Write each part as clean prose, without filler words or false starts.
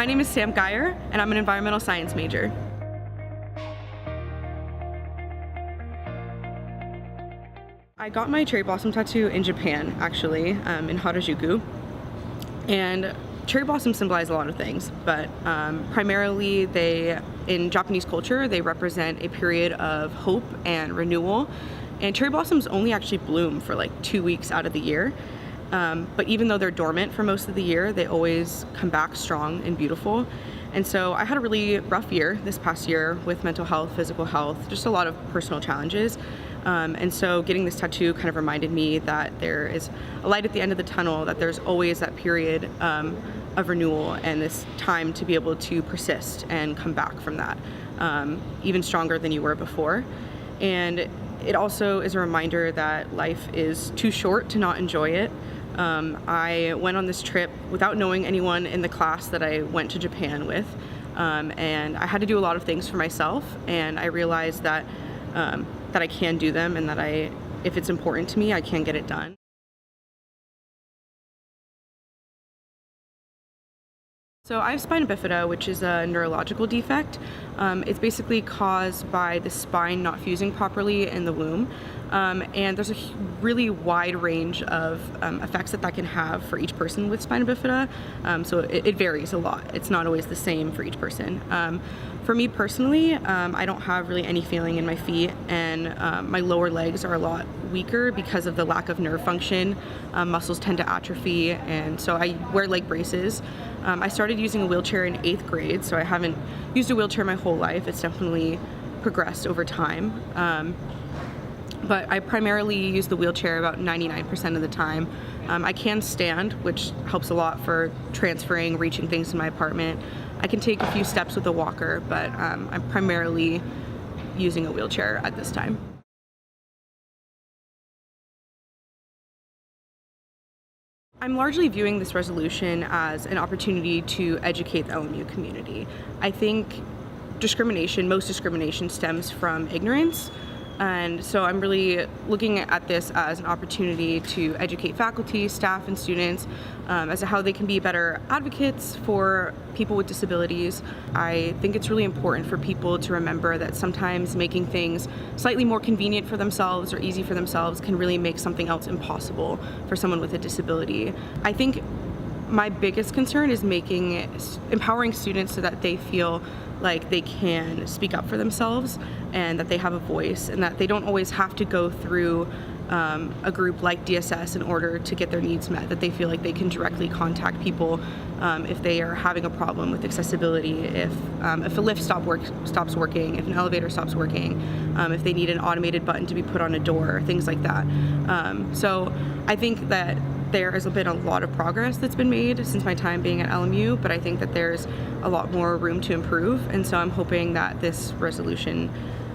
My name is Sam Geier, and I'm an environmental science major. I got my cherry blossom tattoo in Japan, actually, in Harajuku. And cherry blossoms symbolize a lot of things, but primarily in Japanese culture, they represent a period of hope and renewal. And cherry blossoms only actually bloom for like 2 weeks out of the year. But even though they're dormant for most of the year, they always come back strong and beautiful. And so I had a really rough year this past year with mental health, physical health, just a lot of personal challenges. And so getting this tattoo kind of reminded me that there is a light at the end of the tunnel, that there's always that period of renewal and this time to be able to persist and come back from that, even stronger than you were before. And it also is a reminder that life is too short to not enjoy it. I went on this trip without knowing anyone in the class that I went to Japan with, and I had to do a lot of things for myself, and I realized that I can do them, and that if it's important to me, I can get it done. So I have spina bifida, which is a neurological defect. It's basically caused by the spine not fusing properly in the womb. And there's a really wide range of effects that can have for each person with spina bifida. So it varies a lot. It's not always the same for each person. For me personally, I don't have really any feeling in my feet, and my lower legs are a lot weaker because of the lack of nerve function. Muscles tend to atrophy, and so I wear leg braces. I started using a wheelchair in 8th grade, so I haven't used a wheelchair my whole life. It's definitely progressed over time. But I primarily use the wheelchair about 99% of the time. I can stand, which helps a lot for transferring, reaching things in my apartment. I can take a few steps with a walker, but I'm primarily using a wheelchair at this time. I'm largely viewing this resolution as an opportunity to educate the LMU community. I think most discrimination stems from ignorance. And so I'm really looking at this as an opportunity to educate faculty, staff, and students as to how they can be better advocates for people with disabilities. I think it's really important for people to remember that sometimes making things slightly more convenient for themselves or easy for themselves can really make something else impossible for someone with a disability. I think my biggest concern is empowering students so that they feel like they can speak up for themselves and that they have a voice, and that they don't always have to go through a group like DSS in order to get their needs met, that they feel like they can directly contact people if they are having a problem with accessibility, if a lift stops working, if an elevator stops working, if they need an automated button to be put on a door, things like that. So I think that there has been a lot of progress that's been made since my time being at LMU, but I think that there's a lot more room to improve, and so I'm hoping that this resolution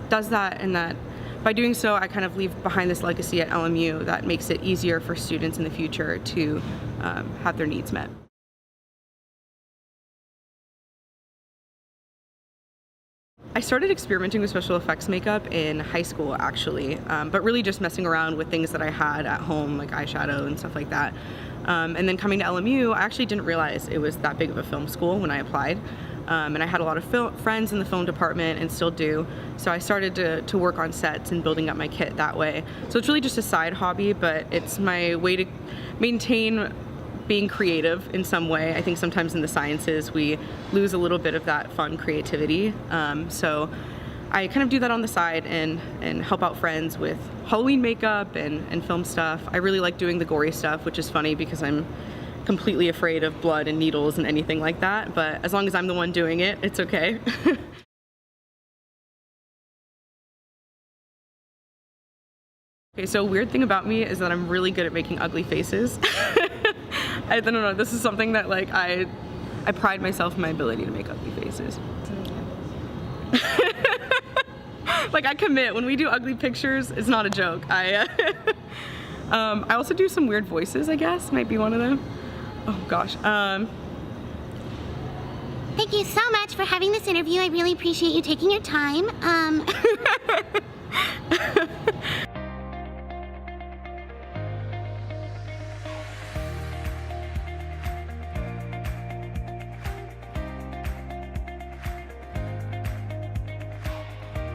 does that, and that by doing so I kind of leave behind this legacy at LMU that makes it easier for students in the future to have their needs met. I started experimenting with special effects makeup in high school, actually, but really just messing around with things that I had at home, like eyeshadow and stuff like that. And then coming to LMU, I actually didn't realize it was that big of a film school when I applied. And I had a lot of friends in the film department, and still do. So I started to work on sets and building up my kit that way. So it's really just a side hobby, but it's my way to maintain being creative in some way. I think sometimes in the sciences we lose a little bit of that fun creativity. So I kind of do that on the side and help out friends with Halloween makeup and film stuff. I really like doing the gory stuff, which is funny because I'm completely afraid of blood and needles and anything like that, but as long as I'm the one doing it, it's okay. Okay, so a weird thing about me is that I'm really good at making ugly faces. I don't know, this is something that like I pride myself in my ability to make ugly faces. Like I commit, when we do ugly pictures, it's not a joke. I also do some weird voices, I guess, might be one of them. Oh gosh. Thank you so much for having this interview. I really appreciate you taking your time.